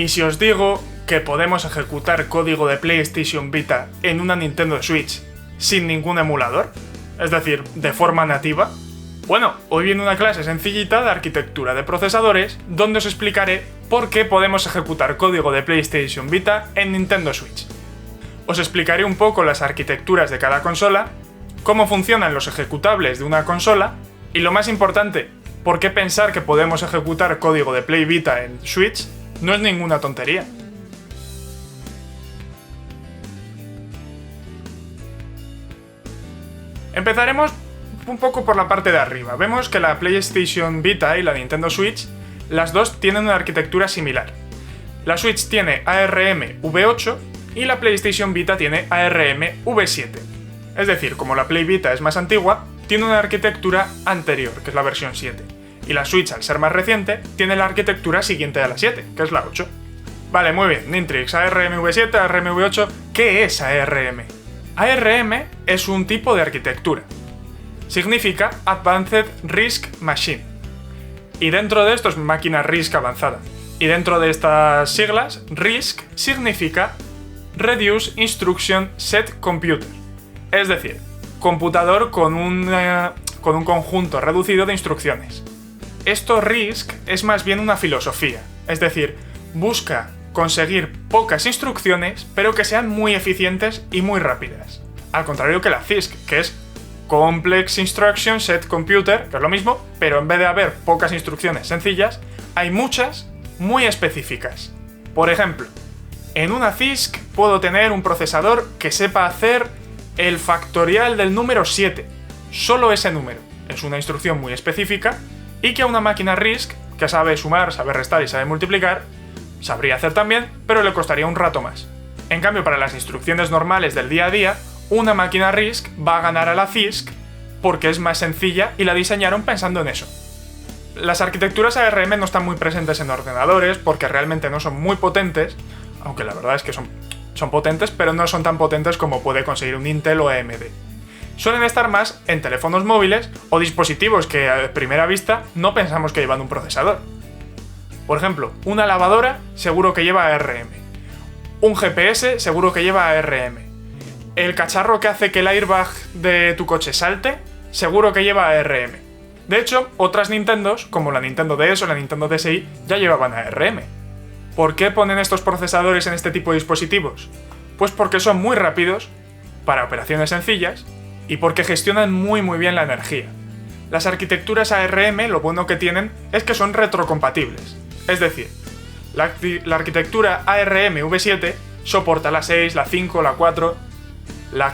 ¿Y si os digo que podemos ejecutar código de PlayStation Vita en una Nintendo Switch sin ningún emulador? Es decir, de forma nativa. Bueno, hoy viene una clase sencillita de arquitectura de procesadores donde os explicaré por qué podemos ejecutar código de PlayStation Vita en Nintendo Switch. Os explicaré un poco las arquitecturas de cada consola, cómo funcionan los ejecutables de una consola y, lo más importante, por qué pensar que podemos ejecutar código de Play Vita en Switch no es ninguna tontería. Empezaremos un poco por la parte de arriba. Vemos que la PlayStation Vita y la Nintendo Switch, las dos tienen una arquitectura similar. La Switch tiene ARM V8 y la PlayStation Vita tiene ARM V7. Es decir, como la Play Vita es más antigua, tiene una arquitectura anterior, que es la versión 7. Y la Switch, al ser más reciente, tiene la arquitectura siguiente a la 7, que es la 8. Vale, muy bien, Nintrix, ARM V7, ARM V8, ¿qué es ARM? ARM es un tipo de arquitectura. Significa Advanced RISC Machine. Y dentro de esto es máquina RISC avanzada. Y dentro de estas siglas, RISC significa Reduced Instruction Set Computer. Es decir, computador con un conjunto reducido de instrucciones. Esto RISC es más bien una filosofía. Es decir, busca conseguir pocas instrucciones, pero que sean muy eficientes y muy rápidas. Al contrario que la CISC, que es Complex Instruction Set Computer, que es lo mismo, pero en vez de haber pocas instrucciones sencillas, hay muchas muy específicas. Por ejemplo, en una CISC puedo tener un procesador que sepa hacer el factorial del número 7. Solo ese número. Es una instrucción muy específica y que a una máquina RISC, que sabe sumar, sabe restar y sabe multiplicar, sabría hacer también, pero le costaría un rato más. En cambio, para las instrucciones normales del día a día, una máquina RISC va a ganar a la CISC porque es más sencilla y la diseñaron pensando en eso. Las arquitecturas ARM no están muy presentes en ordenadores porque realmente no son muy potentes, aunque la verdad es que son potentes, pero no son tan potentes como puede conseguir un Intel o AMD. Suelen estar más en teléfonos móviles o dispositivos que a primera vista no pensamos que llevan un procesador. Por ejemplo, una lavadora seguro que lleva ARM. Un GPS seguro que lleva ARM. El cacharro que hace que el airbag de tu coche salte seguro que lleva ARM. De hecho, otras Nintendos, como la Nintendo DS o la Nintendo DSi, ya llevaban ARM. ¿Por qué ponen estos procesadores en este tipo de dispositivos? Pues porque son muy rápidos, para operaciones sencillas, y porque gestionan muy bien la energía. Las arquitecturas ARM lo bueno que tienen es que son retrocompatibles. Es decir, la arquitectura ARM V7 soporta la 6, la 5, la 4, la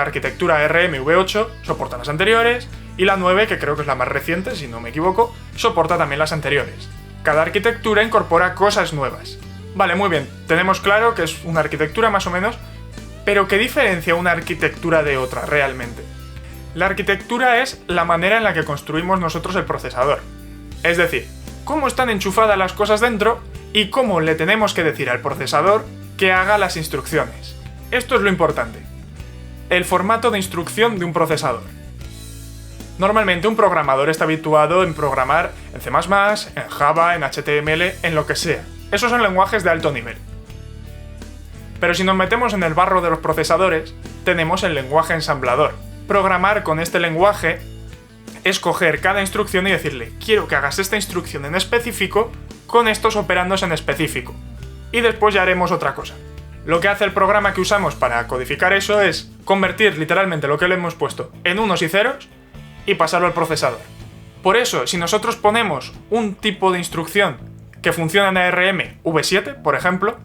arquitectura ARM V8 soporta las anteriores, y la 9, que creo que es la más reciente, si no me equivoco, soporta también las anteriores. Cada arquitectura incorpora cosas nuevas. Vale, muy bien, tenemos claro que es una arquitectura más o menos, pero ¿qué diferencia una arquitectura de otra realmente? La arquitectura es la manera en la que construimos nosotros el procesador. Es decir, cómo están enchufadas las cosas dentro y cómo le tenemos que decir al procesador que haga las instrucciones. Esto es lo importante. El formato de instrucción de un procesador. Normalmente un programador está habituado en programar en C++, en Java, en HTML, en lo que sea. Esos son lenguajes de alto nivel. Pero si nos metemos en el barro de los procesadores, tenemos el lenguaje ensamblador. Programar con este lenguaje es coger cada instrucción y decirle: quiero que hagas esta instrucción en específico con estos operandos en específico. Y después ya haremos otra cosa. Lo que hace el programa que usamos para codificar eso es convertir literalmente lo que le hemos puesto en unos y ceros y pasarlo al procesador. Por eso, si nosotros ponemos un tipo de instrucción que funciona en ARM V7, por ejemplo,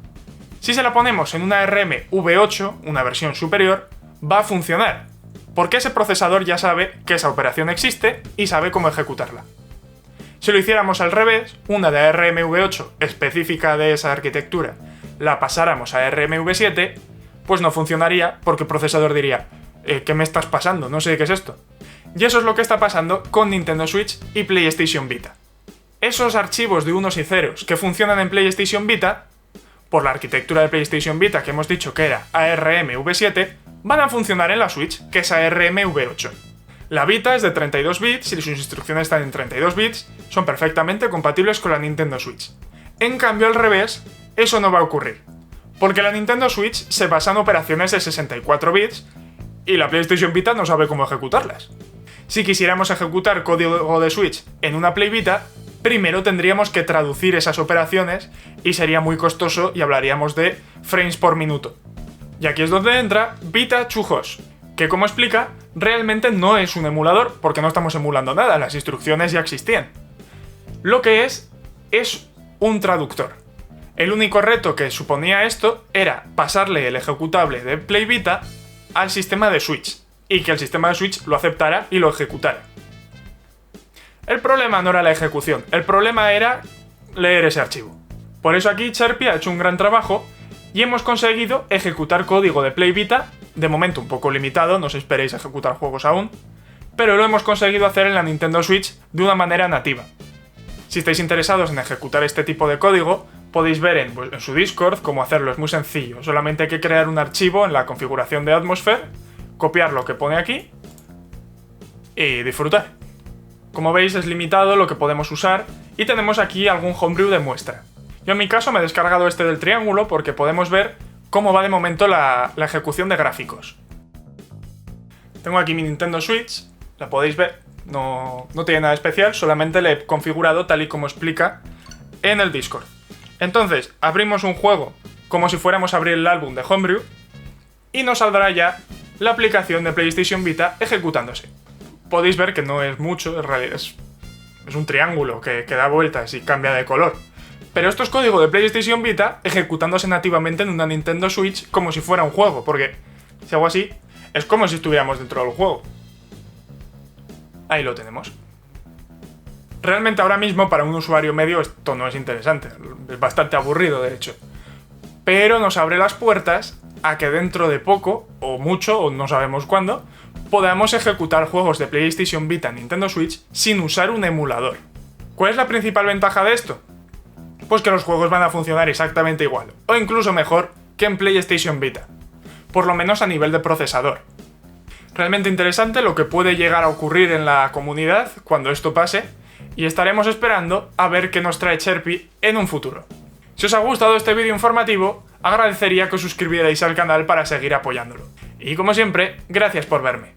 si se la ponemos en una ARM V8, una versión superior, va a funcionar, porque ese procesador ya sabe que esa operación existe y sabe cómo ejecutarla. Si lo hiciéramos al revés, una de ARM V8 específica de esa arquitectura la pasáramos a ARM V7, pues no funcionaría porque el procesador diría: ¿qué me estás pasando? No sé qué es esto. Y eso es lo que está pasando con Nintendo Switch y PlayStation Vita. Esos archivos de unos y ceros que funcionan en PlayStation Vita, por la arquitectura de PlayStation Vita que hemos dicho que era ARM V7, van a funcionar en la Switch, que es ARM V8. La Vita es de 32 bits y sus instrucciones están en 32 bits, son perfectamente compatibles con la Nintendo Switch. En cambio, al revés, eso no va a ocurrir, porque la Nintendo Switch se basa en operaciones de 64 bits y la PlayStation Vita no sabe cómo ejecutarlas. Si quisiéramos ejecutar código de Switch en una Play Vita, primero tendríamos que traducir esas operaciones y sería muy costoso y hablaríamos de frames por minuto. Y aquí es donde entra Vita to Host, que como explica, realmente no es un emulador porque no estamos emulando nada, las instrucciones ya existían. Lo que es un traductor. El único reto que suponía esto era pasarle el ejecutable de Play Vita al sistema de Switch, y que el sistema de Switch lo aceptara y lo ejecutara. El problema no era la ejecución, el problema era leer ese archivo. Por eso aquí Sharpie ha hecho un gran trabajo y hemos conseguido ejecutar código de Play Vita, de momento un poco limitado, no os esperéis ejecutar juegos aún, pero lo hemos conseguido hacer en la Nintendo Switch de una manera nativa. Si estáis interesados en ejecutar este tipo de código, podéis ver en su Discord cómo hacerlo, es muy sencillo, solamente hay que crear un archivo en la configuración de Atmosphere, copiar lo que pone aquí y disfrutar. Como veis es limitado lo que podemos usar y tenemos aquí algún homebrew de muestra. Yo en mi caso me he descargado este del triángulo porque podemos ver cómo va de momento la ejecución de gráficos. Tengo aquí mi Nintendo Switch, la podéis ver, no tiene nada especial, solamente le he configurado tal y como explica en el Discord. Entonces, abrimos un juego como si fuéramos a abrir el álbum de Homebrew y nos saldrá ya la aplicación de PlayStation Vita ejecutándose. Podéis ver que no es mucho, en realidad es un triángulo que da vueltas y cambia de color. Pero esto es código de PlayStation Vita ejecutándose nativamente en una Nintendo Switch como si fuera un juego, porque si hago así, es como si estuviéramos dentro del juego. Ahí lo tenemos. Realmente ahora mismo para un usuario medio esto no es interesante, es bastante aburrido de hecho. Pero nos abre las puertas a que dentro de poco, o mucho, o no sabemos cuándo, podamos ejecutar juegos de PlayStation Vita en Nintendo Switch sin usar un emulador. ¿Cuál es la principal ventaja de esto? Pues que los juegos van a funcionar exactamente igual, o incluso mejor que en PlayStation Vita, por lo menos a nivel de procesador. Realmente interesante lo que puede llegar a ocurrir en la comunidad cuando esto pase, y estaremos esperando a ver qué nos trae Sharpie en un futuro. Si os ha gustado este vídeo informativo, agradecería que os suscribierais al canal para seguir apoyándolo. Y como siempre, gracias por verme.